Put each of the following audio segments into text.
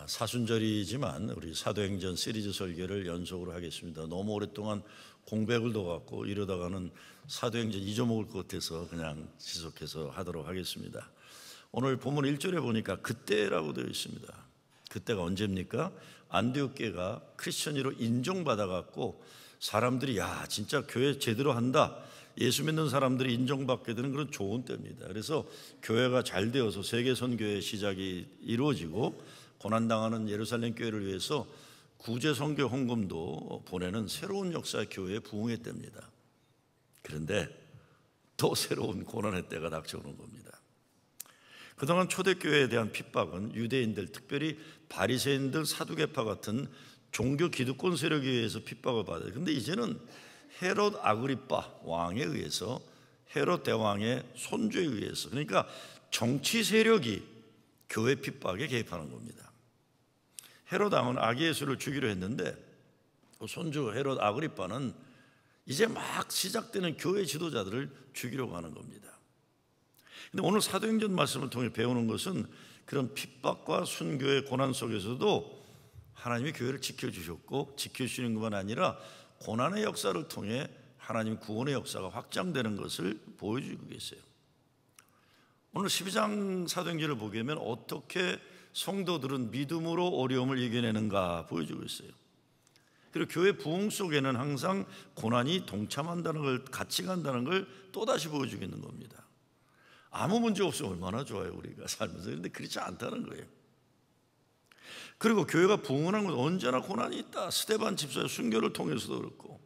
사순절이지만 우리 사도행전 시리즈 설교를 연속으로 하겠습니다. 너무 오랫동안 공백을 둬갖고 이러다가는 사도행전 잊어먹을 것 같아서 그냥 지속해서 하도록 하겠습니다. 오늘 본문 1절에 보니까 그때라고 되어 있습니다. 그때가 언제입니까? 안디옥교회가 크리스천으로 인정받아갖고 사람들이 진짜 교회 제대로 한다, 예수 믿는 사람들이 인정받게 되는 그런 좋은 때입니다. 그래서 교회가 잘 되어서 세계 선교의 시작이 이루어지고 고난당하는 예루살렘 교회를 위해서 구제 선교 헌금도 보내는 새로운 역사의 교회의 부흥의 때입니다. 그런데 또 새로운 고난의 때가 닥쳐오는 겁니다. 그동안 초대교회에 대한 핍박은 유대인들, 특별히 바리새인들, 사두개파 같은 종교 기득권 세력에 의해서 핍박을 받아요. 그런데 이제는 헤롯 아그리파 왕에 의해서, 헤롯 대왕의 손주에 의해서, 그러니까 정치 세력이 교회 핍박에 개입하는 겁니다. 헤롯 왕은 아기 예수를 죽이려 했는데 손주 헤롯 아그리파는 이제 막 시작되는 교회 지도자들을 죽이려고 하는 겁니다. 근데 오늘 사도행전 말씀을 통해 배우는 것은 그런 핍박과 순교의 고난 속에서도 하나님이 교회를 지켜주셨고, 지켜주시는 것만 아니라 고난의 역사를 통해 하나님 구원의 역사가 확장되는 것을 보여주고 계세요. 오늘 12장 사도행전을 보게 되면 어떻게 성도들은 믿음으로 어려움을 이겨내는가 보여주고 있어요. 그리고 교회 부흥 속에는 항상 고난이 동참한다는 걸, 같이 간다는 걸 또다시 보여주고 있는 겁니다. 아무 문제 없으면 얼마나 좋아요, 우리가 살면서. 그런데 그렇지 않다는 거예요. 그리고 교회가 부흥하는 것은 언제나 고난이 있다. 스데반 집사의 순교를 통해서도 그렇고,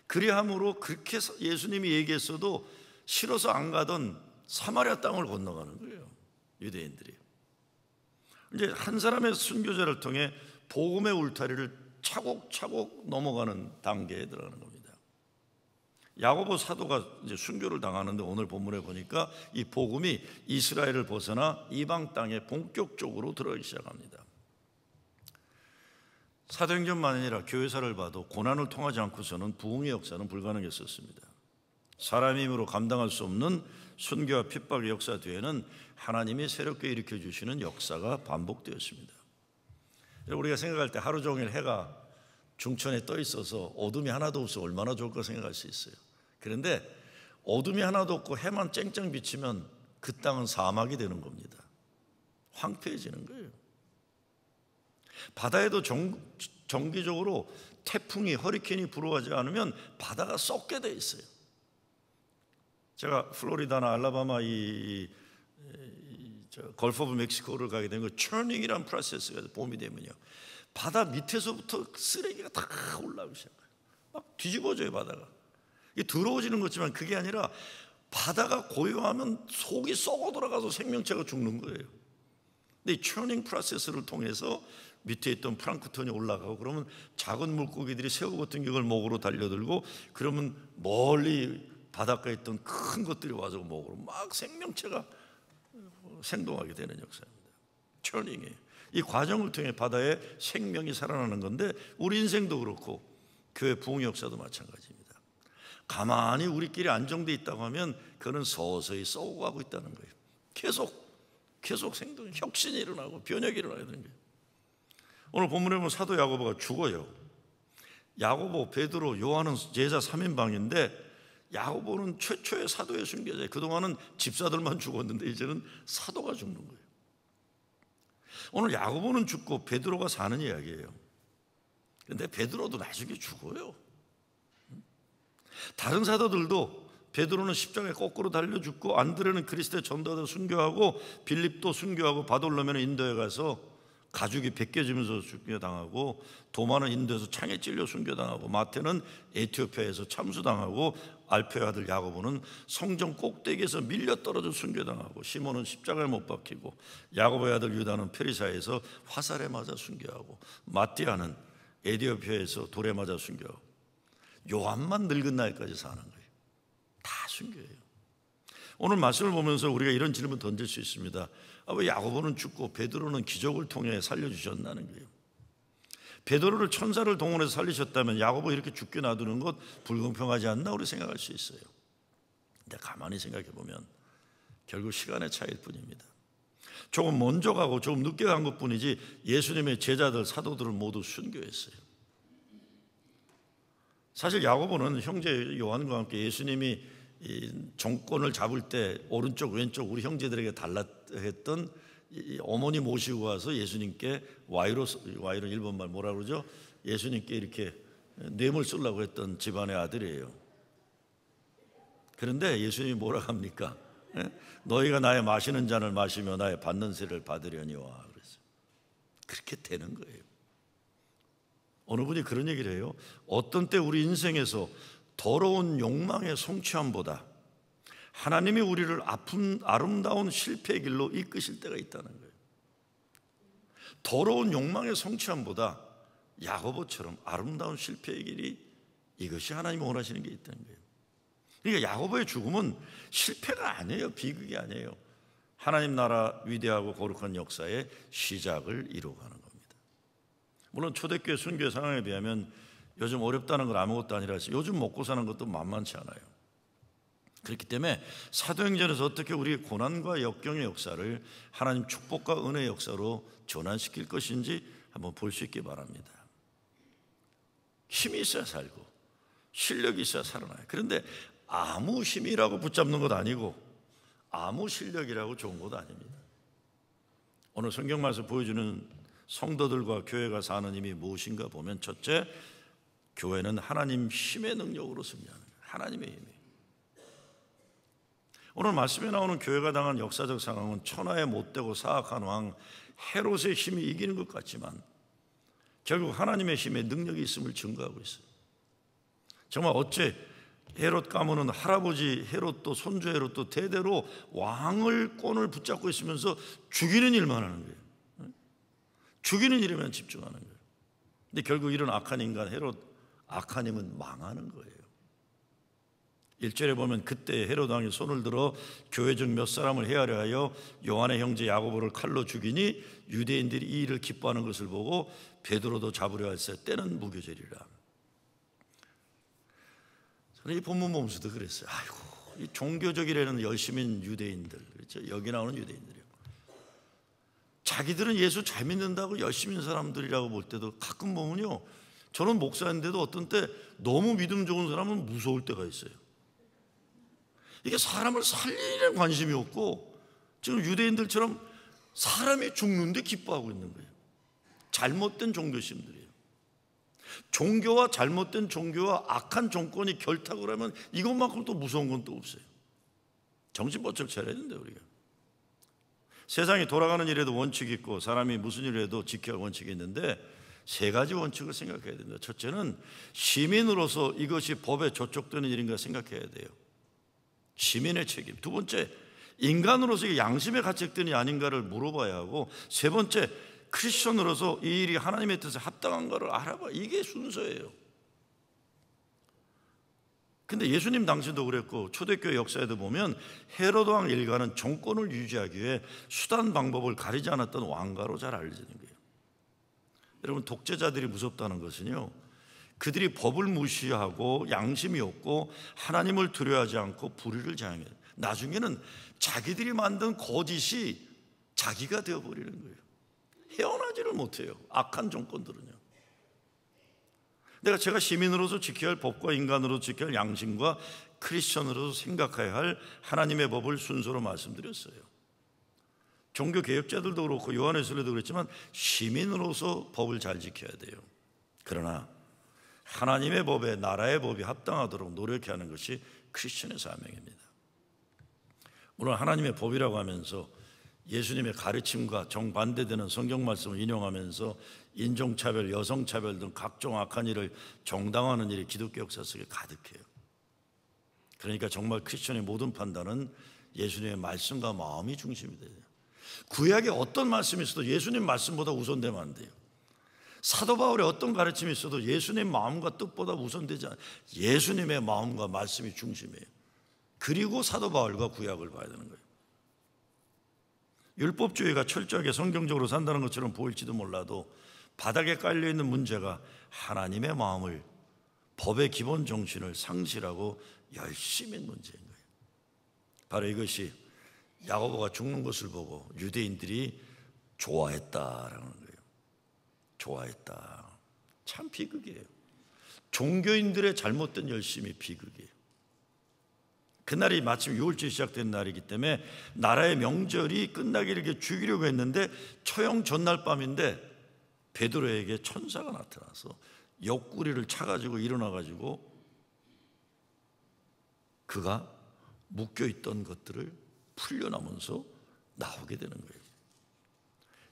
그리함으로 그렇게 예수님이 얘기했어도 싫어서 안 가던 사마리아 땅을 건너가는 거예요, 유대인들이. 이제 한 사람의 순교자를 통해 복음의 울타리를 차곡차곡 넘어가는 단계에 들어가는 겁니다. 야고보 사도가 이제 순교를 당하는데 오늘 본문에 보니까 이 복음이 이스라엘을 벗어나 이방 땅에 본격적으로 들어가기 시작합니다. 사도행전만 아니라 교회사를 봐도 고난을 통하지 않고서는 부흥의 역사는 불가능했었습니다. 사람의 힘으로 감당할 수 없는 순교와 핍박의 역사 뒤에는 하나님이 새롭게 일으켜주시는 역사가 반복되었습니다. 우리가 생각할 때 하루 종일 해가 중천에 떠 있어서 어둠이 하나도 없어 얼마나 좋을까 생각할 수 있어요. 그런데 어둠이 하나도 없고 해만 쨍쨍 비치면 그 땅은 사막이 되는 겁니다. 황폐해지는 거예요. 바다에도 정기적으로 태풍이, 허리케인이 불어가지 않으면 바다가 썩게 돼 있어요. 제가 플로리다나 알라바마 걸프 오브 멕시코를 가게 된 거 처닝이라는 프로세스가 봄이 되면요, 바다 밑에서부터 쓰레기가 다 올라오기 시작해요. 막 뒤집어져요, 바다가. 이게 더러워지는 거지만 그게 아니라 바다가 고요하면 속이 썩어 들어가서 생명체가 죽는 거예요. 근데 이 처닝 프로세스를 통해서 밑에 있던 플랑크톤이 올라가고, 그러면 작은 물고기들이 새우 같은 걸 먹으러 달려들고, 그러면 멀리 바닷가에 있던 큰 것들이 와서 먹으러 막 생명체가 생동하게 되는 역사입니다. 처닝이에요. 이 과정을 통해 바다에 생명이 살아나는 건데, 우리 인생도 그렇고 교회 부흥 역사도 마찬가지입니다. 가만히 우리끼리 안정되어 있다고 하면 그는 서서히 썩어가고 있다는 거예요. 계속 생동, 혁신이 일어나고 변혁이 일어나야 되는 거예요. 오늘 본문에 보면 사도 야고보가 죽어요. 야고보, 베드로, 요한은 제자 3인방인데 야고보는 최초의 사도의 순교자예요. 그동안은 집사들만 죽었는데 이제는 사도가 죽는 거예요. 오늘 야고보는 죽고 베드로가 사는 이야기예요. 그런데 베드로도 나중에 죽어요. 다른 사도들도, 베드로는 십자가에 거꾸로 달려 죽고, 안드레는 그리스도의 전도하다 순교하고, 빌립도 순교하고, 바돌로메는 인도에 가서 가죽이 벗겨지면서 순교당하고, 도마는 인도에서 창에 찔려 순교당하고, 마태는 에티오피아에서 참수당하고, 알페의 아들 야고보는 성전 꼭대기에서 밀려 떨어져 순교당하고, 시몬은 십자가에 못 박히고, 야고보의 아들 유다는 페리사에서 화살에 맞아 순교하고, 마띠아는 에티오피아에서 돌에 맞아 순교하고, 요한만 늙은 나이까지 사는 거예요. 다 순교예요. 오늘 말씀을 보면서 우리가 이런 질문 던질 수 있습니다. 왜 야고보는 죽고 베드로는 기적을 통해 살려주셨나는 거예요. 베드로를 천사를 동원해서 살리셨다면 야고보 이렇게 죽게 놔두는 것 불공평하지 않나 우리 생각할 수 있어요. 근데 가만히 생각해 보면 결국 시간의 차이일 뿐입니다. 조금 먼저 가고 조금 늦게 간 것뿐이지 예수님의 제자들, 사도들을 모두 순교했어요. 사실 야고보는 형제 요한과 함께 예수님이 이 정권을 잡을 때 오른쪽 왼쪽 우리 형제들에게 달라 했던 어머니 모시고 와서 예수님께 와이로 일본말 뭐라 그러죠? 예수님께 이렇게 뇌물 쓰려고 했던 집안의 아들이에요. 그런데 예수님이 뭐라 합니까? 너희가 나의 마시는 잔을 마시며 나의 받는 세를 받으려니와 그랬어요. 그렇게 되는 거예요. 어느 분이 그런 얘기를 해요. 어떤 때 우리 인생에서 더러운 욕망의 성취함보다 하나님이 우리를 아름다운 실패의 길로 이끄실 때가 있다는 거예요. 더러운 욕망의 성취함보다 야고보처럼 아름다운 실패의 길이, 이것이 하나님이 원하시는 게 있다는 거예요. 그러니까 야고보의 죽음은 실패가 아니에요. 비극이 아니에요. 하나님 나라 위대하고 거룩한 역사의 시작을 이루어가는 겁니다. 물론 초대교회 순교의 상황에 비하면 요즘 어렵다는 건 아무것도 아니라서 요즘 먹고 사는 것도 만만치 않아요. 그렇기 때문에 사도행전에서 어떻게 우리의 고난과 역경의 역사를 하나님 축복과 은혜의 역사로 전환시킬 것인지 한번 볼 수 있기 바랍니다. 힘이 있어야 살고 실력이 있어야 살아나요. 그런데 아무 힘이라고 붙잡는 것 아니고 아무 실력이라고 좋은 것도 아닙니다. 오늘 성경 말씀 보여주는 성도들과 교회가 사는 힘이 무엇인가 보면, 첫째, 교회는 하나님 힘의 능력으로 승리하는 거예요. 하나님의 힘이. 오늘 말씀에 나오는 교회가 당한 역사적 상황은 천하에 못되고 사악한 왕 헤롯의 힘이 이기는 것 같지만 결국 하나님의 힘의 능력이 있음을 증거하고 있어요. 정말 어째 헤롯 가문은 할아버지 헤롯도 손주 헤롯도 대대로 왕을 꼰을 붙잡고 있으면서 죽이는 일만 하는 거예요. 죽이는 일에만 집중하는 거예요. 근데 결국 이런 악한 인간 헤롯, 악한 힘은 망하는 거예요. 1절에 보면 그때 헤롯 왕이 손을 들어 교회 중 몇 사람을 해하려 하여 요한의 형제 야고보를 칼로 죽이니 유대인들이 이 일을 기뻐하는 것을 보고 베드로도 잡으려 할세 때는 무교절이라. 저는 이 본문 보면서도 그랬어요. 아이고, 이 종교적이라는 열심인 유대인들, 그렇죠? 여기 나오는 유대인들이요. 자기들은 예수 잘 믿는다고 열심히 있는 사람들이라고 볼 때도 가끔 보면요, 저는 목사인데도 어떤 때 너무 믿음 좋은 사람은 무서울 때가 있어요. 이게 사람을 살리는 관심이 없고 지금 유대인들처럼 사람이 죽는데 기뻐하고 있는 거예요. 잘못된 종교심들이에요. 종교와 잘못된 종교와 악한 정권이 결탁을 하면 이것만큼 또 무서운 건 또 없어요. 정신 번쩍 차려야 된다 우리가. 세상이 돌아가는 일에도 원칙이 있고 사람이 무슨 일을 해도 지켜야 할 원칙이 있는데 세 가지 원칙을 생각해야 된다. 첫째는 시민으로서 이것이 법에 저촉되는 일인가 생각해야 돼요. 시민의 책임. 두 번째, 인간으로서 이게 양심에 가책되니 아닌가를 물어봐야 하고, 세 번째, 크리스천으로서 이 일이 하나님의 뜻에 합당한가를 알아봐. 이게 순서예요. 근데 예수님 당시도 그랬고 초대교회 역사에도 보면 헤롯 왕 일가는 정권을 유지하기 위해 수단 방법을 가리지 않았던 왕가로 잘 알려지는 거예요. 여러분, 독재자들이 무섭다는 것은요, 그들이 법을 무시하고 양심이 없고 하나님을 두려워하지 않고 불의를 자행해요. 나중에는 자기들이 만든 거짓이 자기가 되어버리는 거예요. 헤어나지를 못해요. 악한 정권들은요. 제가 시민으로서 지켜야 할 법과 인간으로서 지켜야 할 양심과 크리스천으로서 생각해야 할 하나님의 법을 순서로 말씀드렸어요. 종교 개혁자들도 그렇고 요한에서도 그랬지만 시민으로서 법을 잘 지켜야 돼요. 그러나 하나님의 법에 나라의 법이 합당하도록 노력해야 하는 것이 크리스천의 사명입니다. 물론 하나님의 법이라고 하면서 예수님의 가르침과 정반대되는 성경 말씀을 인용하면서 인종차별, 여성차별 등 각종 악한 일을 정당화하는 일이 기독교 역사 속에 가득해요. 그러니까 정말 크리스천의 모든 판단은 예수님의 말씀과 마음이 중심이 돼요. 구약에 어떤 말씀이 있어도 예수님 말씀보다 우선되면 안 돼요. 사도 바울의 어떤 가르침이 있어도 예수님의 마음과 뜻보다 우선되지 않아요. 예수님의 마음과 말씀이 중심이에요. 그리고 사도 바울과 구약을 봐야 되는 거예요. 율법주의가 철저하게 성경적으로 산다는 것처럼 보일지도 몰라도 바닥에 깔려있는 문제가 하나님의 마음을, 법의 기본 정신을 상실하고 열심인 문제인 거예요. 바로 이것이 야고보가 죽는 것을 보고 유대인들이 좋아했다라는 거예요. 좋아했다. 참 비극이에요. 종교인들의 잘못된 열심이 비극이에요. 그날이 마침 유월절이 시작된 날이기 때문에 나라의 명절이 끝나기를 이렇게 죽이려고 했는데 초영 전날 밤인데 베드로에게 천사가 나타나서 옆구리를 차가지고 일어나가지고 그가 묶여있던 것들을 풀려나면서 나오게 되는 거예요.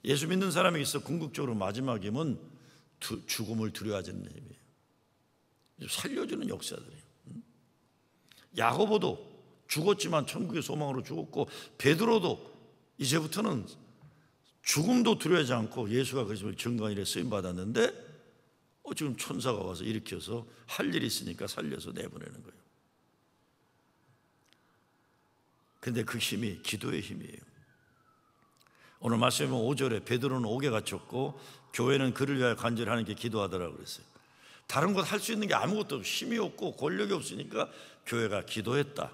예수 믿는 사람에게 있어 궁극적으로 마지막 힘은 죽음을 두려워하지 않는 힘이에요. 살려주는 역사들이에요. 야고보도 죽었지만 천국의 소망으로 죽었고, 베드로도 이제부터는 죽음도 두려워하지 않고 예수가 그 집을 증거인에 쓰임받았는데 지금 천사가 와서 일으켜서 할 일이 있으니까 살려서 내보내는 거예요. 근데 그 힘이 기도의 힘이에요. 오늘 말씀에 5절에 베드로는 옥에 갇혔고 교회는 그를 위하여 간절히 하나님께 기도하더라고 그랬어요. 다른 것 할 수 있는 게 아무것도 없고 힘이 없고 권력이 없으니까 교회가 기도했다.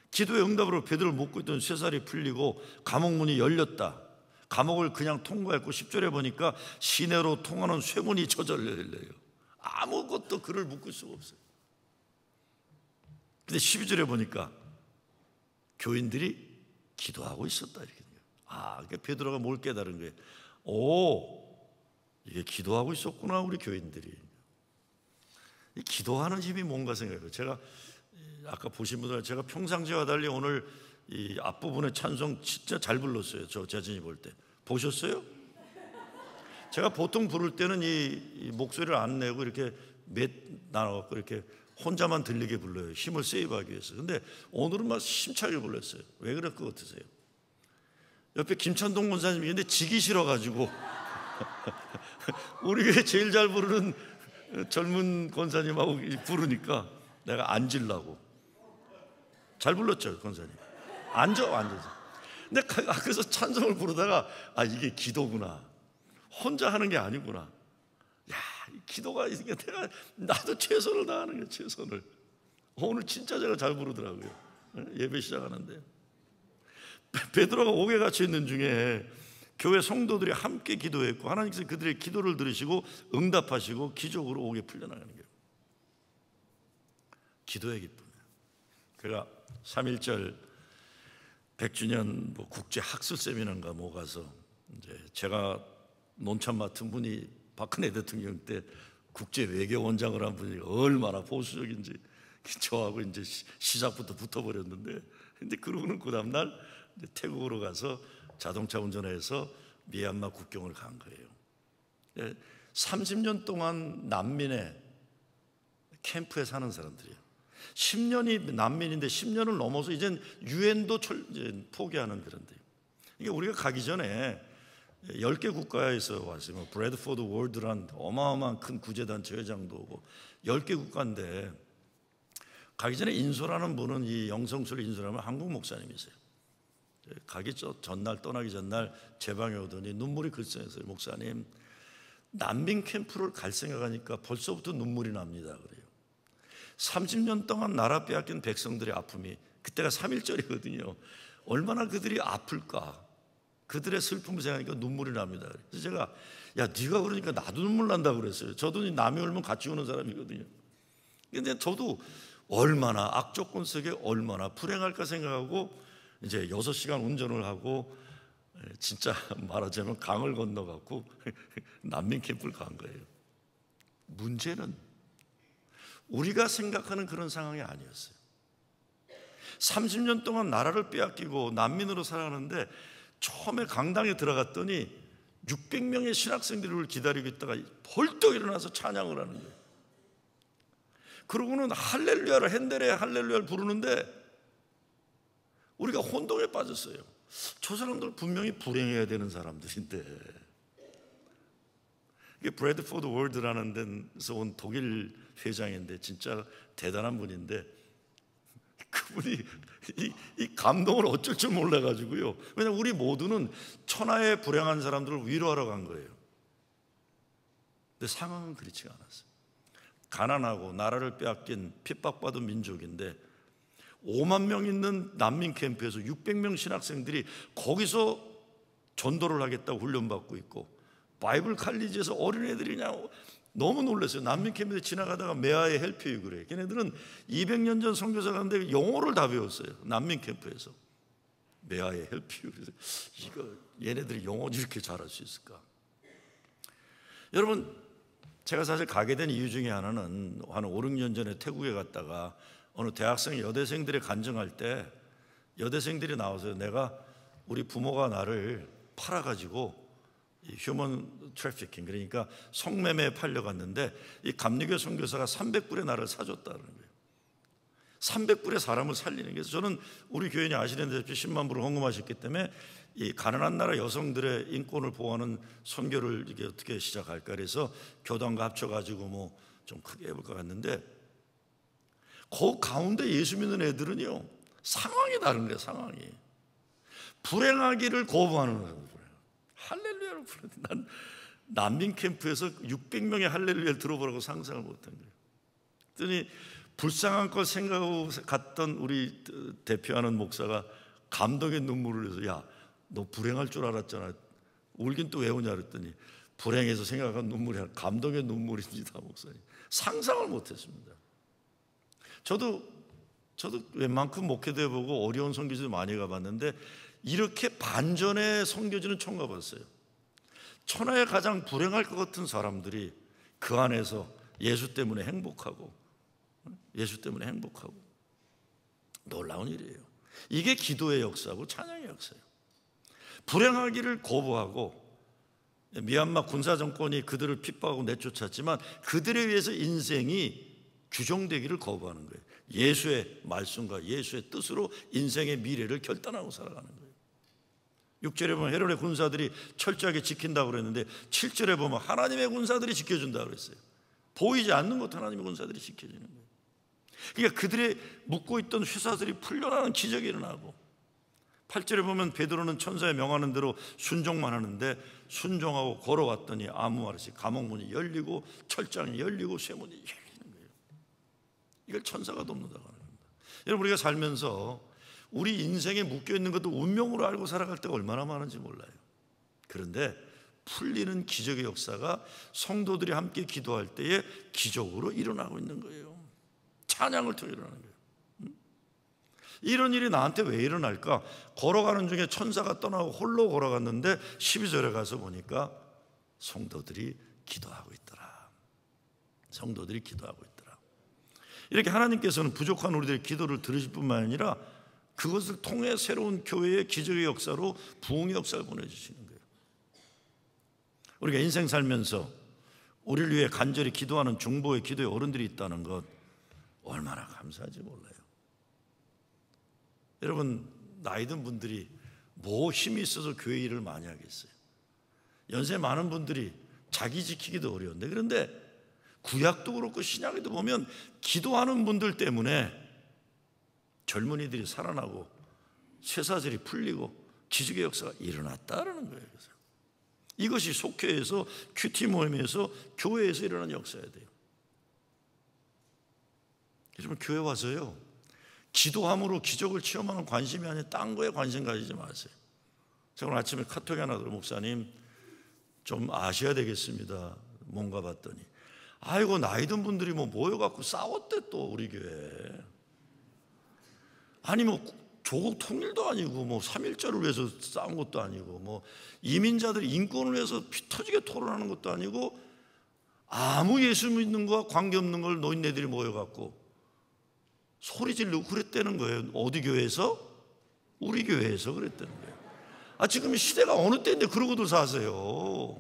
기도의 응답으로 베드로를 묶고 있던 쇠살이 풀리고 감옥문이 열렸다. 감옥을 그냥 통과했고 10절에 보니까 시내로 통하는 쇠문이 저절로 열려요. 아무것도 그를 묶을 수가 없어요. 근데 12절에 보니까 교인들이 기도하고 있었다 이렇게. 그러니까 베드로가 뭘 깨달은 거예요. 이게 기도하고 있었구나 우리 교인들이. 이 기도하는 힘이 뭔가 생각해요. 제가 아까 보신 분들 제가 평상시와 달리 오늘 이 앞부분의 찬송 진짜 잘 불렀어요. 저 자신이 볼 때 보셨어요? 제가 보통 부를 때는 이 목소리를 안 내고 이렇게 몇 나눠갖고 이렇게 혼자만 들리게 불러요. 힘을 세이브하기 위해서. 근데 오늘은 막 힘차게 불렀어요. 왜 그럴 것 같으세요? 옆에 김찬동 권사님이 있는데 지기 싫어가지고 우리 교회 제일 잘 부르는 젊은 권사님하고 부르니까 내가 앉으려고. 잘 불렀죠 권사님. 앉아서. 근데 그래서 찬송을 부르다가 이게 기도구나. 혼자 하는 게 아니구나. 기도가 있으니까 나도 최선을 다하는 거예요. 최선을. 오늘 진짜 제가 잘 부르더라고요. 예배 시작하는데 베드로가 옥에 갇혀 있는 중에 교회 성도들이 함께 기도했고 하나님께서 그들의 기도를 들으시고 응답하시고 기적으로 옥에 풀려나가는 거예요. 기도의 기쁨이에요. 그가 3.1절 100주년 국제 학술 세미나인가 뭐 가서 이제 제가 논참 맡은 분이 박근혜 대통령 때 국제 외교원장을 한 분이 얼마나 보수적인지 저하고 이제 시작부터 붙어버렸는데, 근데 그러고는 그 다음날 태국으로 가서 자동차 운전해서 미얀마 국경을 간 거예요. 30년 동안 난민의 캠프에 사는 사람들이에요. 10년이 난민인데 10년을 넘어서 이젠 유엔도 포기하는 그런데, 이게 우리가 가기 전에 10개 국가에서 왔어요. 브래드포드 월드란 어마어마한 큰 구제단체 회장도 오고 10개 국가인데, 가기 전에 인솔하는 분은 이 영성술 인솔하면 한국 목사님이세요. 가기 전날 떠나기 전날 제 방에 오더니 눈물이 글썽했어요. 목사님, 난민 캠프를 갈 생각하니까 벌써부터 눈물이 납니다. 그래요. 30년 동안 나라 빼앗긴 백성들의 아픔이, 그때가 3.1절이거든요. 얼마나 그들이 아플까. 그들의 슬픔을 생각하니까 눈물이 납니다. 그래서 제가 네가 그러니까 나도 눈물 난다 그랬어요. 저도 남이 울면 같이 우는 사람이거든요. 근데 저도 얼마나 악조건 속에 얼마나 불행할까 생각하고 이제 6시간 운전을 하고 진짜 말하자면 강을 건너갖고 난민 캠프를 간 거예요. 문제는 우리가 생각하는 그런 상황이 아니었어요. 30년 동안 나라를 빼앗기고 난민으로 살아가는데 처음에 강당에 들어갔더니 600명의 신학생들을 기다리고 있다가 벌떡 일어나서 찬양을 하는 거예요. 그러고는 할렐루야를 핸델의 할렐루야를 부르는데 우리가 혼동에 빠졌어요. 저 사람들 분명히 불행해야 되는 사람들인데, 이게 브래드포드 월드라는 데서 온 독일 회장인데 진짜 대단한 분인데, 그분이 이 감동을 어쩔 줄 몰라가지고요. 왜냐하면 우리 모두는 천하의 불행한 사람들을 위로하러 간 거예요. 근데 상황은 그렇지가 않았어요. 가난하고 나라를 빼앗긴 핍박받은 민족인데 5만 명 있는 난민 캠프에서 600명 신학생들이 거기서 전도를 하겠다고 훈련받고 있고, 바이블 칼리지에서 어린애들이 그냥 너무 놀랐어요. 난민 캠프에 지나가다가 메아의 헬프유 그래. 걔네들은 200년 전 선교사 갔는데 영어를 다 배웠어요. 난민 캠프에서. 메아의 헬프유. 그래서 이거 얘네들이 영어 이렇게 잘할 수 있을까? 여러분, 제가 사실 가게 된 이유 중에 하나는 한 5, 6년 전에 태국에 갔다가 어느 대학생 여대생들이 간증할 때 여대생들이 나와서 내가 우리 부모가 나를 팔아가지고 휴먼 트래피킹, 그러니까 성매매에 팔려갔는데 이 감리교 선교사가 300불에 나를 사줬다는 거예요. 300불에 사람을 살리는 게. 그래서 저는 우리 교인이 아시는데 10만 불을 헌금하셨기 때문에 이 가난한 나라 여성들의 인권을 보호하는 선교를 이게 어떻게 시작할까 그래서 교단과 합쳐가지고 뭐 좀 크게 해볼 것 같는데, 그 가운데 예수 믿는 애들은요 상황이 다른 거예요. 상황이 불행하기를 거부하는 거예요. 할렐루야를 부르는. 난 난민 캠프에서 600명의 할렐루야를 들어보라고 상상을 못한 거예요. 그랬더니 불쌍한 걸 생각하고 갔던 우리 대표하는 목사가 감동의 눈물을 흘려서 야, 너 불행할 줄 알았잖아. 울긴 또 왜 우냐 그랬더니 불행해서 생각한 눈물이 아니라 감동의 눈물입니다. 목사님. 상상을 못했습니다. 저도 웬만큼 목회도 해보고 어려운 선교지도 많이 가봤는데 이렇게 반전의 선교지는 처음 가봤어요. 천하에 가장 불행할 것 같은 사람들이 그 안에서 예수 때문에 행복하고 놀라운 일이에요. 이게 기도의 역사고 찬양의 역사예요. 불행하기를 거부하고, 미얀마 군사정권이 그들을 핍박하고 내쫓았지만 그들에 의해서 인생이 규정되기를 거부하는 거예요. 예수의 말씀과 예수의 뜻으로 인생의 미래를 결단하고 살아가는 거예요. 6절에 보면 헤롯의 군사들이 철저하게 지킨다고 그랬는데 7절에 보면 하나님의 군사들이 지켜준다고 그랬어요. 보이지 않는 것 하나님의 군사들이 지켜주는 거예요. 그러니까 그들의 묶고 있던 쇠사슬이 풀려나는 기적이 일어나고, 8절에 보면 베드로는 천사의 명하는 대로 순종만 하는데 순종하고 걸어왔더니 아무 말 없이 감옥문이 열리고 철장이 열리고 쇠문이 열리는 거예요. 이걸 천사가 돕는다고 하는 겁니다. 여러분, 우리가 살면서 우리 인생에 묶여있는 것도 운명으로 알고 살아갈 때가 얼마나 많은지 몰라요. 그런데 풀리는 기적의 역사가 성도들이 함께 기도할 때에 기적으로 일어나고 있는 거예요. 찬양을 통해 일어나는 거예요. 이런 일이 나한테 왜 일어날까? 걸어가는 중에 천사가 떠나고 홀로 걸어갔는데 12절에 가서 보니까 성도들이 기도하고 있더라. 성도들이 기도하고 있더라. 이렇게 하나님께서는 부족한 우리들의 기도를 들으실 뿐만 아니라 그것을 통해 새로운 교회의 기적의 역사로 부흥의 역사를 보내주시는 거예요. 우리가 인생 살면서 우리를 위해 간절히 기도하는 중보의 기도의 어른들이 있다는 것 얼마나 감사하지 몰라요. 여러분, 나이 든 분들이 뭐 힘이 있어서 교회 일을 많이 하겠어요. 연세 많은 분들이 자기 지키기도 어려운데, 그런데 구약도 그렇고 신약에도 보면 기도하는 분들 때문에 젊은이들이 살아나고 쇠사슬이 풀리고 기적의 역사가 일어났다라는 거예요. 그래서 이것이 속회에서, 큐티 모임에서, 교회에서 일어나는 역사여야 돼요. 여러분, 교회 와서요 기도함으로 기적을 체험하는 관심이 아니라 딴 거에 관심 가지지 마세요. 제가 오늘 아침에 카톡이 하나 들어, 목사님 좀 아셔야 되겠습니다. 뭔가 봤더니 아이고, 나이 든 분들이 뭐 모여갖고 싸웠대 또 우리 교회. 아니 뭐 조국 통일도 아니고 뭐 3.1절을 위해서 싸운 것도 아니고 뭐 이민자들이 인권을 위해서 피 터지게 토론하는 것도 아니고 아무 예수 믿는 거와 관계없는 걸 노인네들이 모여갖고 소리 지르고 그랬다는 거예요. 어디 교회에서? 우리 교회에서 그랬다는 거예요. 지금 시대가 어느 때인데 그러고들 사세요.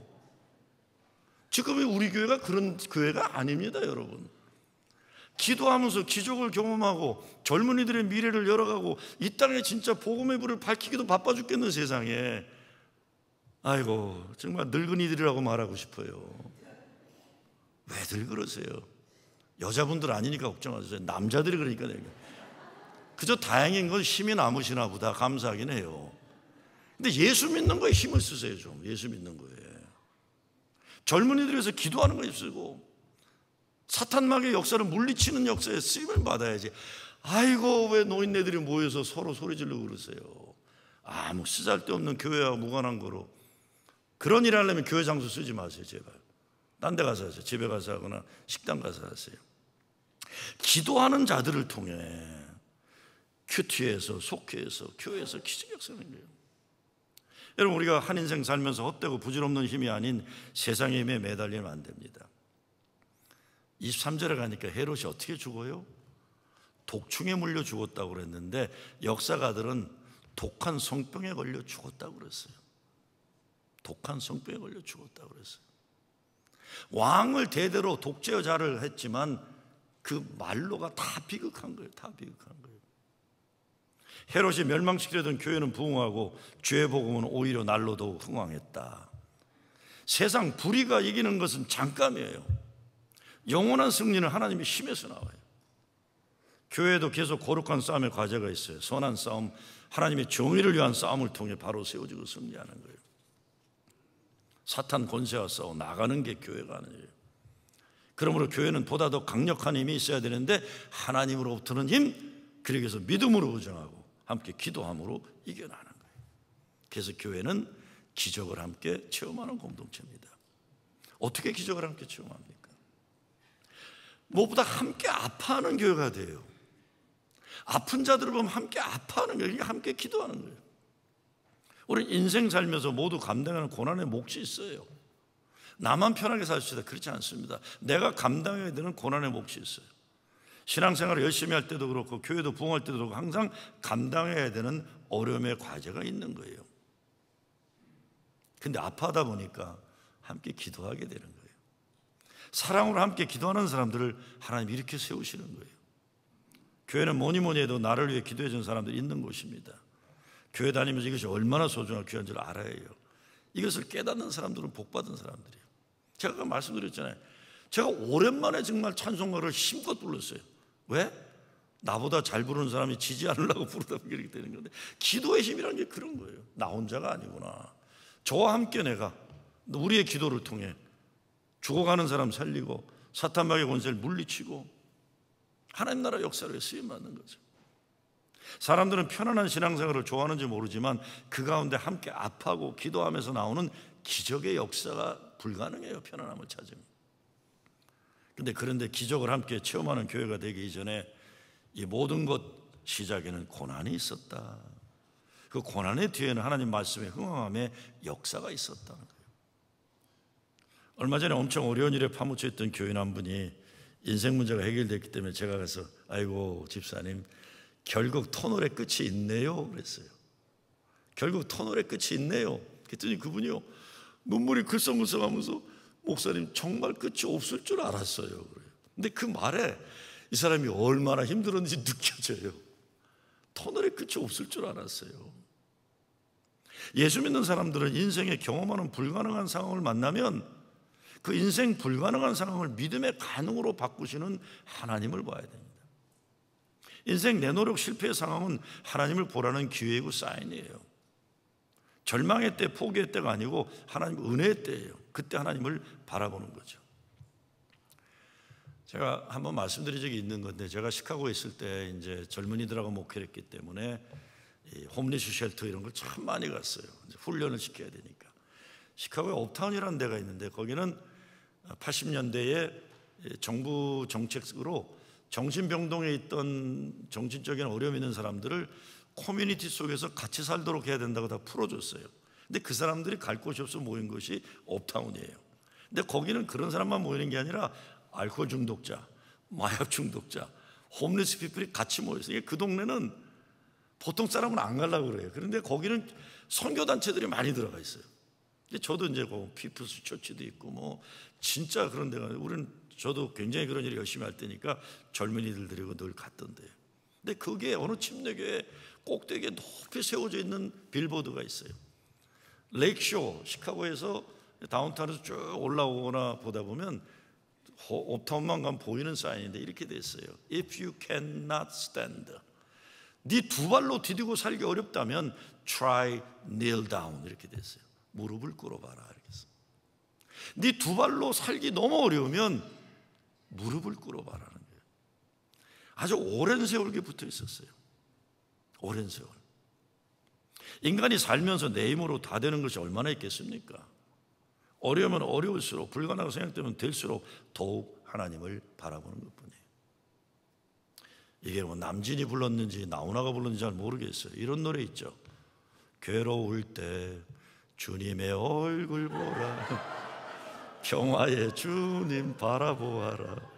지금의 우리 교회가 그런 교회가 아닙니다, 여러분. 기도하면서 기적을 경험하고 젊은이들의 미래를 열어가고 이 땅에 진짜 복음의 불을 밝히기도 바빠 죽겠는 세상에, 아이고 정말 늙은이들이라고 말하고 싶어요. 왜들 그러세요? 여자분들 아니니까 걱정하세요. 남자들이 그러니까 내가. 그저 다행인 건 힘이 남으시나 보다 감사하긴 해요. 근데 예수 믿는 거에 힘을 쓰세요. 좀 예수 믿는 거에. 젊은이들이 위해서 기도하는 거에 쓰고 사탄막의 역사를 물리치는 역사에 쓰임을 받아야지. 아이고 왜 노인네들이 모여서 서로 소리 지르고 그러세요. 아무 쓰잘데없는 교회와 무관한 거로. 그런 일 하려면 교회 장소 쓰지 마세요. 제발 딴 데 가서 하세요. 집에 가서 하거나 식당 가서 하세요. 기도하는 자들을 통해 큐티에서, 속회에서, 교회에서 기적 역사하는 거예요. 여러분, 우리가 한 인생 살면서 헛되고 부질없는 힘이 아닌 세상의 힘에 매달리면 안 됩니다. 23절에 가니까 헤롯이 어떻게 죽어요? 독충에 물려 죽었다고 그랬는데 역사가들은 독한 성병에 걸려 죽었다고 그랬어요. 독한 성병에 걸려 죽었다고 그랬어요. 왕을 대대로 독재자를 했지만 그 말로가 다 비극한 거예요. 다 비극한 거예요. 헤롯이 멸망시키려던 교회는 부흥하고 죄의 복음은 오히려 날로 더욱 흥왕했다. 세상 불의가 이기는 것은 잠깐이에요. 영원한 승리는 하나님의 힘에서 나와요. 교회도 계속 거룩한 싸움의 과제가 있어요. 선한 싸움, 하나님의 정의를 위한 싸움을 통해 바로 세워지고 승리하는 거예요. 사탄 권세와 싸워 나가는 게 교회가 하는 일이에요. 그러므로 교회는 보다 더 강력한 힘이 있어야 되는데 하나님으로부터는 힘, 그러기 위해서 믿음으로 의정하고 함께 기도함으로 이겨나가는 거예요. 그래서 교회는 기적을 함께 체험하는 공동체입니다. 어떻게 기적을 함께 체험합니까? 무엇보다 함께 아파하는 교회가 돼요. 아픈 자들을 보면 함께 아파하는 거예요. 함께 기도하는 거예요. 우리는 인생 살면서 모두 감당하는 고난의 몫이 있어요. 나만 편하게 삽시다. 그렇지 않습니다. 내가 감당해야 되는 고난의 몫이 있어요. 신앙생활을 열심히 할 때도 그렇고 교회도 부흥할 때도 그렇고 항상 감당해야 되는 어려움의 과제가 있는 거예요. 근데 아파하다 보니까 함께 기도하게 되는 거예요. 사랑으로 함께 기도하는 사람들을 하나님이 이렇게 세우시는 거예요. 교회는 뭐니 해도 나를 위해 기도해 준 사람들이 있는 곳입니다. 교회 다니면서 이것이 얼마나 소중하고 귀한 줄 알아야 해요. 이것을 깨닫는 사람들은 복받은 사람들이에요. 제가 아까 말씀드렸잖아요. 제가 오랜만에 정말 찬송가를 힘껏 불렀어요. 왜? 나보다 잘 부르는 사람이 지지 않으려고 부르다 보니 이렇게 되는 건데, 기도의 힘이라는 게 그런 거예요. 나 혼자가 아니구나. 저와 함께 내가 우리의 기도를 통해 죽어가는 사람 살리고 사탄마귀의 권세를 물리치고 하나님 나라 역사를 쓰임받는 거죠. 사람들은 편안한 신앙생활을 좋아하는지 모르지만 그 가운데 함께 아파하고 기도하면서 나오는 기적의 역사가 불가능해요. 편안함을 찾으면. 그런데 기적을 함께 체험하는 교회가 되기 이전에 이 모든 것 시작에는 고난이 있었다. 그 고난의 뒤에는 하나님 말씀의 흥황함의 역사가 있었다는 거예요. 얼마 전에 엄청 어려운 일에 파묻혀 있던 교인 한 분이 인생 문제가 해결됐기 때문에 제가 가서 아이고 집사님 결국 터널의 끝이 있네요 그랬어요. 결국 터널의 끝이 있네요. 그랬더니 그분이요 눈물이 글썽글썽하면서 목사님 정말 끝이 없을 줄 알았어요 그래요. 근데 그 말에 이 사람이 얼마나 힘들었는지 느껴져요. 터널의 끝이 없을 줄 알았어요. 예수 믿는 사람들은 인생에 경험하는 불가능한 상황을 만나면 그 인생 불가능한 상황을 믿음의 가능으로 바꾸시는 하나님을 봐야 됩니다. 인생 내 노력 실패의 상황은 하나님을 보라는 기회이고 사인이에요. 절망의 때, 포기의 때가 아니고 하나님 은혜의 때예요. 그때 하나님을 바라보는 거죠. 제가 한번 말씀드린 적이 있는 건데, 제가 시카고에 있을 때 이제 젊은이들하고 목회를 했기 때문에 홈리스 쉘터 이런 걸 참 많이 갔어요. 이제 훈련을 시켜야 되니까. 시카고에 업타운이라는 데가 있는데 거기는 80년대에 정부 정책으로 정신병동에 있던 정신적인 어려움 있는 사람들을 커뮤니티 속에서 같이 살도록 해야 된다고 다 풀어줬어요. 근데 그 사람들이 갈 곳이 없어 모인 것이 업타운이에요. 근데 거기는 그런 사람만 모이는 게 아니라 알코올 중독자, 마약 중독자, 홈리스 피플이 같이 모였어요. 그 동네는 보통 사람은 안 가려고 그래요. 그런데 거기는 선교단체들이 많이 들어가 있어요. 저도 이제 그 피플스 처치도 있고 뭐 진짜 그런 데가, 저도 굉장히 그런 일을 열심히 할 때니까 젊은이들 데리고 늘 갔던데요. 근데 그게 어느 침례교회 꼭대기에 높이 세워져 있는 빌보드가 있어요. 레이크쇼, 시카고에서 다운타운에서 쭉 올라오거나 보다 보면 업타운만 가면 보이는 사인인데 이렇게 돼 있어요. If you cannot stand, 네 두 발로 디디고 살기 어렵다면 try kneel down 이렇게 돼 있어요. 무릎을 꿇어봐라 이렇게 했어요. 네 두 발로 살기 너무 어려우면 무릎을 꿇어봐라는 거예요. 아주 오랜 세월 붙어 있었어요. 오랜 세월. 인간이 살면서 내 힘으로 다 되는 것이 얼마나 있겠습니까? 어려우면 어려울수록, 불가능하다고 생각되면 될수록 더욱 하나님을 바라보는 것뿐이에요. 이게 뭐 남진이 불렀는지 나훈아가 불렀는지 잘 모르겠어요. 이런 노래 있죠. 괴로울 때 주님의 얼굴 보라, 평화의 주님 바라보아라.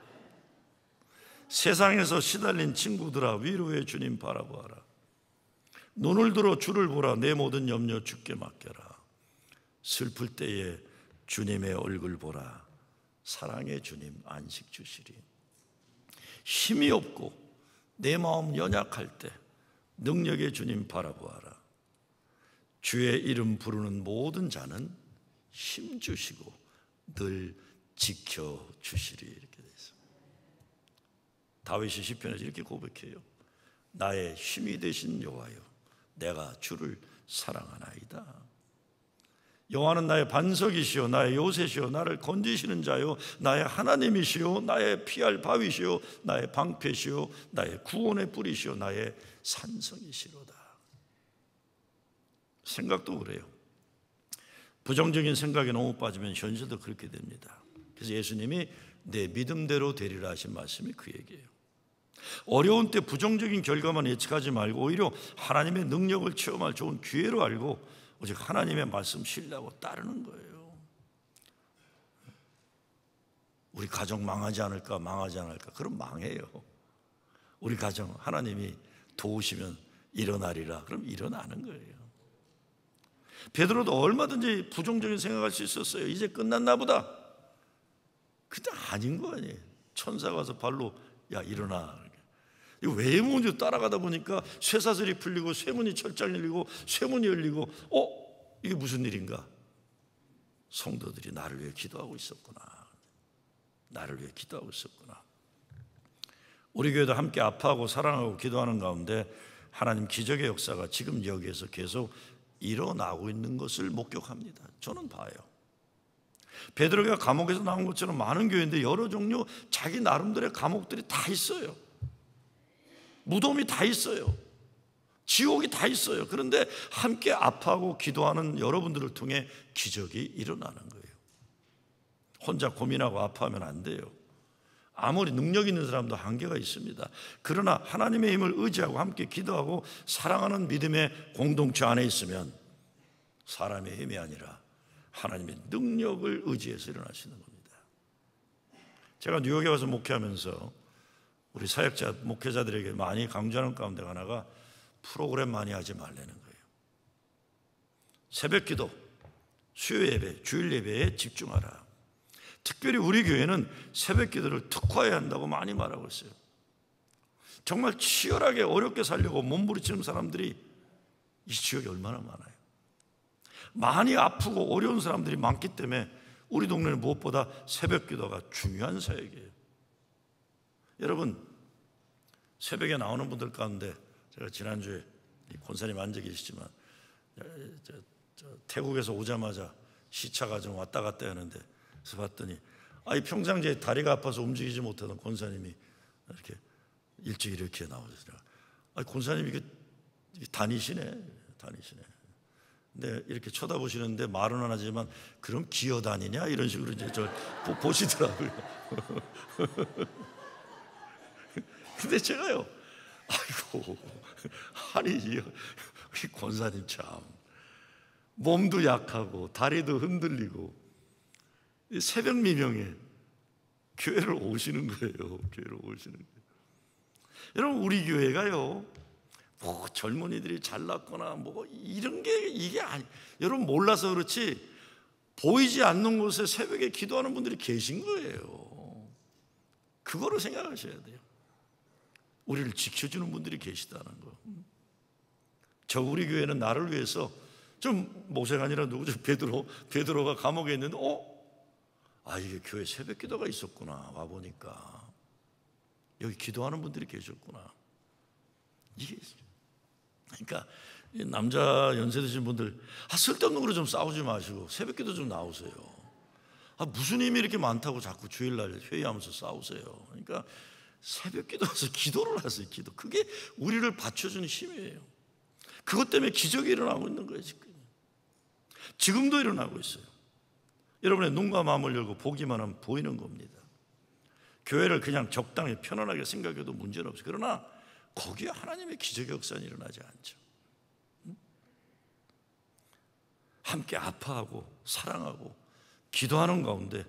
세상에서 시달린 친구들아 위로의 주님 바라보아라. 눈을 들어 주를 보라, 내 모든 염려 주께 맡겨라. 슬플 때에 주님의 얼굴 보라, 사랑의 주님 안식 주시리. 힘이 없고 내 마음 연약할 때 능력의 주님 바라보아라. 주의 이름 부르는 모든 자는 힘 주시고 늘 지켜주시리. 이렇게 되어 있습니다. 다윗이 시편에서 이렇게 고백해요. 나의 힘이 되신 여호와여, 내가 주를 사랑하나이다. 여호와는 나의 반석이시요 나의 요새시요 나를 건지시는 자요 나의 하나님이시요 나의 피할 바위시요 나의 방패시요 나의 구원의 뿌리시요 나의 산성이시로다. 생각도 그래요. 부정적인 생각에 너무 빠지면 현실도 그렇게 됩니다. 그래서 예수님이 내 믿음대로 되리라 하신 말씀이 그 얘기예요. 어려운 때 부정적인 결과만 예측하지 말고 오히려 하나님의 능력을 체험할 좋은 기회로 알고 오직 하나님의 말씀 신뢰하고 따르는 거예요. 우리 가정 망하지 않을까, 망하지 않을까? 그럼 망해요. 우리 가정 하나님이 도우시면 일어나리라. 그럼 일어나는 거예요. 베드로도 얼마든지 부정적인 생각할 수 있었어요. 이제 끝났나 보다. 근데 아닌 거 아니에요. 천사가 와서 발로 야 일어나. 이거 외문으로 따라가다 보니까 쇠사슬이 풀리고 쇠문이 철장 열리고 쇠문이 열리고 이게 무슨 일인가? 성도들이 나를 위해 기도하고 있었구나. 나를 위해 기도하고 있었구나. 우리 교회도 함께 아파하고 사랑하고 기도하는 가운데 하나님 기적의 역사가 지금 여기에서 계속 일어나고 있는 것을 목격합니다. 저는 봐요. 베드로가 감옥에서 나온 것처럼 많은 교회인데 여러 종류 자기 나름대로의 감옥들이 다 있어요. 무덤이 다 있어요. 지옥이 다 있어요. 그런데 함께 아파하고 기도하는 여러분들을 통해 기적이 일어나는 거예요. 혼자 고민하고 아파하면 안 돼요. 아무리 능력 있는 사람도 한계가 있습니다. 그러나 하나님의 힘을 의지하고 함께 기도하고 사랑하는 믿음의 공동체 안에 있으면 사람의 힘이 아니라 하나님의 능력을 의지해서 일어나시는 겁니다. 제가 뉴욕에 와서 목회하면서 우리 사역자, 목회자들에게 많이 강조하는 가운데 하나가 프로그램 많이 하지 말라는 거예요. 새벽 기도, 수요 예배, 주일 예배에 집중하라. 특별히 우리 교회는 새벽 기도를 특화해야 한다고 많이 말하고 있어요. 정말 치열하게 어렵게 살려고 몸부림치는 사람들이 이 지역에 얼마나 많아요. 많이 아프고 어려운 사람들이 많기 때문에 우리 동네는 무엇보다 새벽 기도가 중요한 사역이에요. 여러분, 새벽에 나오는 분들 가운데 제가 지난주에 권사님 앉아 계시지만 태국에서 오자마자 시차가 좀 왔다 갔다 하는데 그래서 봤더니 평상시에 다리가 아파서 움직이지 못하던 권사님이 이렇게 일찍 이렇게 나오시더라고요. 권사님 이게 다니시네. 근데 이렇게 쳐다보시는데 말은 안 하지만 그럼 기어다니냐 이런 식으로 이제 저 보시더라고요. 근데 제가요, 아니 이 권사님 참 몸도 약하고 다리도 흔들리고 새벽 미명에 교회를 오시는 거예요. 여러분, 우리 교회가요, 뭐 젊은이들이 잘났거나 뭐 이런 게 이게 아니, 여러분 몰라서 그렇지 보이지 않는 곳에 새벽에 기도하는 분들이 계신 거예요. 그거를 생각하셔야 돼요. 우리를 지켜주는 분들이 계시다는 거. 저 우리 교회는 나를 위해서 좀 모세가 아니라 누구죠? 베드로가 감옥에 있는데 이게 교회 새벽 기도가 있었구나. 와보니까 여기 기도하는 분들이 계셨구나. 이게 그러니까 남자 연세 드신 분들 쓸데없는 거로 좀 싸우지 마시고 새벽 기도 좀 나오세요. 무슨 힘이 이렇게 많다고 자꾸 주일날 회의하면서 싸우세요. 그러니까 새벽 기도해서 기도를 하세요. 기도. 그게 우리를 받쳐주는 힘이에요. 그것 때문에 기적이 일어나고 있는 거예요. 지금도 일어나고 있어요. 여러분의 눈과 마음을 열고 보기만 하면 보이는 겁니다. 교회를 그냥 적당히 편안하게 생각해도 문제는 없어요. 그러나 거기에 하나님의 기적의 역사는 일어나지 않죠. 함께 아파하고 사랑하고 기도하는 가운데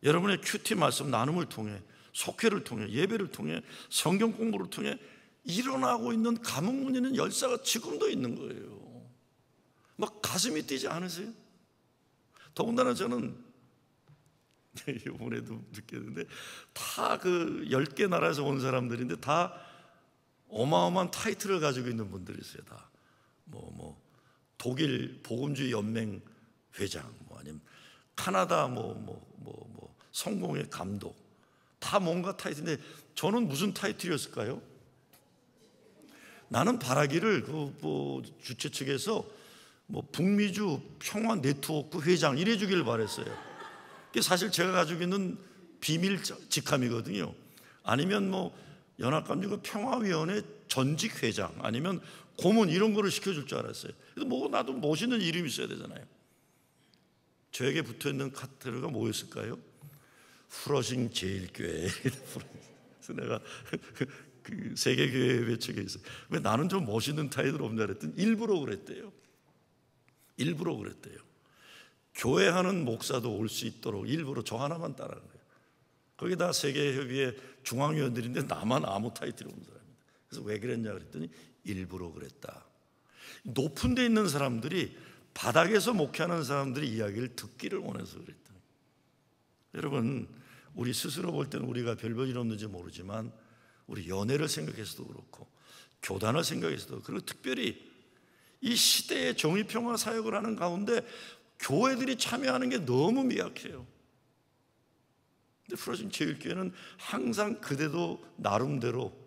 여러분의 큐티 말씀 나눔을 통해, 속회를 통해, 예배를 통해, 성경 공부를 통해 일어나고 있는 감흥 있는 열사가 지금도 있는 거예요. 막 가슴이 뛰지 않으세요? 더군다나 저는 이번에도 느꼈는데 다 그 10개 나라에서 온 사람들인데 다 어마어마한 타이틀을 가지고 있는 분들이세요. 다 독일 복음주의 연맹 회장, 아니면 카나다 성공의 감독, 다 뭔가 타이틀인데 저는 무슨 타이틀이었을까요? 나는 바라기를 주최 측에서 북미주 평화 네트워크 회장 이래 주기를 바랬어요. 그게 사실 제가 가지고 있는 비밀 직함이거든요. 아니면 연합감정과 평화위원회 전직 회장, 아니면 고문 이런 거를 시켜줄 줄 알았어요. 그래서 나도 멋있는 이름이 있어야 되잖아요. 저에게 붙어있는 카테고리가 뭐였을까요? 프러싱 제일교회. 그래서 내가 그 세계교회 배척에 있어요. 왜 나는 좀 멋있는 타이틀 없냐 그랬더니 일부러 그랬대요. 교회 하는 목사도 올 수 있도록 일부러 저 하나만 따라한 거예요. 거기다 세계협의회 중앙위원들인데 나만 아무 타이틀이 없는 사람입니다. 그래서 왜 그랬냐 그랬더니 일부러 그랬다. 높은 데 있는 사람들이 바닥에서 목회하는 사람들의 이야기를 듣기를 원해서 그랬다. 여러분, 우리 스스로 볼 때는 우리가 별 볼 일 없는지 모르지만 우리 연애를 생각해서도 그렇고 교단을 생각해서도 그리고 특별히 이 시대의 정의평화 사역을 하는 가운데 교회들이 참여하는 게 너무 미약해요. 근데 프러싱 제일교회는 항상 그대도 나름대로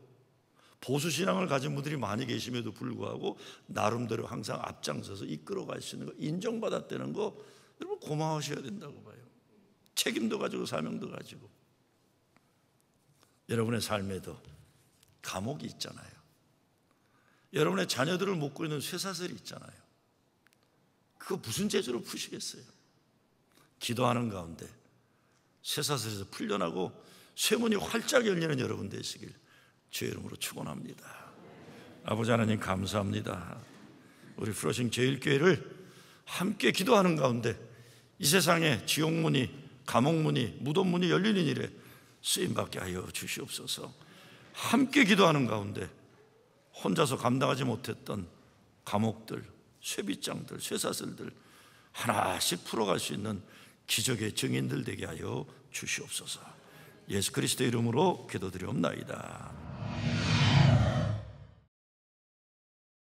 보수신앙을 가진 분들이 많이 계심에도 불구하고 나름대로 항상 앞장서서 이끌어갈 수 있는 거, 인정받았다는 거 여러분 고마워하셔야 된다고 봐요. 책임도 가지고 사명도 가지고. 여러분의 삶에도 감옥이 있잖아요. 여러분의 자녀들을 묶고 있는 쇠사슬이 있잖아요. 그거 무슨 재주로 푸시겠어요? 기도하는 가운데 쇠사슬에서 풀려나고 쇠문이 활짝 열리는 여러분 되시길 주의 이름으로 축원합니다. 아버지 하나님 감사합니다. 우리 프러싱 제일교회를 함께 기도하는 가운데 이 세상에 지옥문이, 감옥문이, 무덤문이 열리는 일에 쓰임받게 하여 주시옵소서. 함께 기도하는 가운데 혼자서 감당하지 못했던 감옥들, 쇠빗장들, 쇠사슬들 하나씩 풀어갈 수 있는 기적의 증인들 되게 하여 주시옵소서. 예수 그리스도의 이름으로 기도드리옵나이다.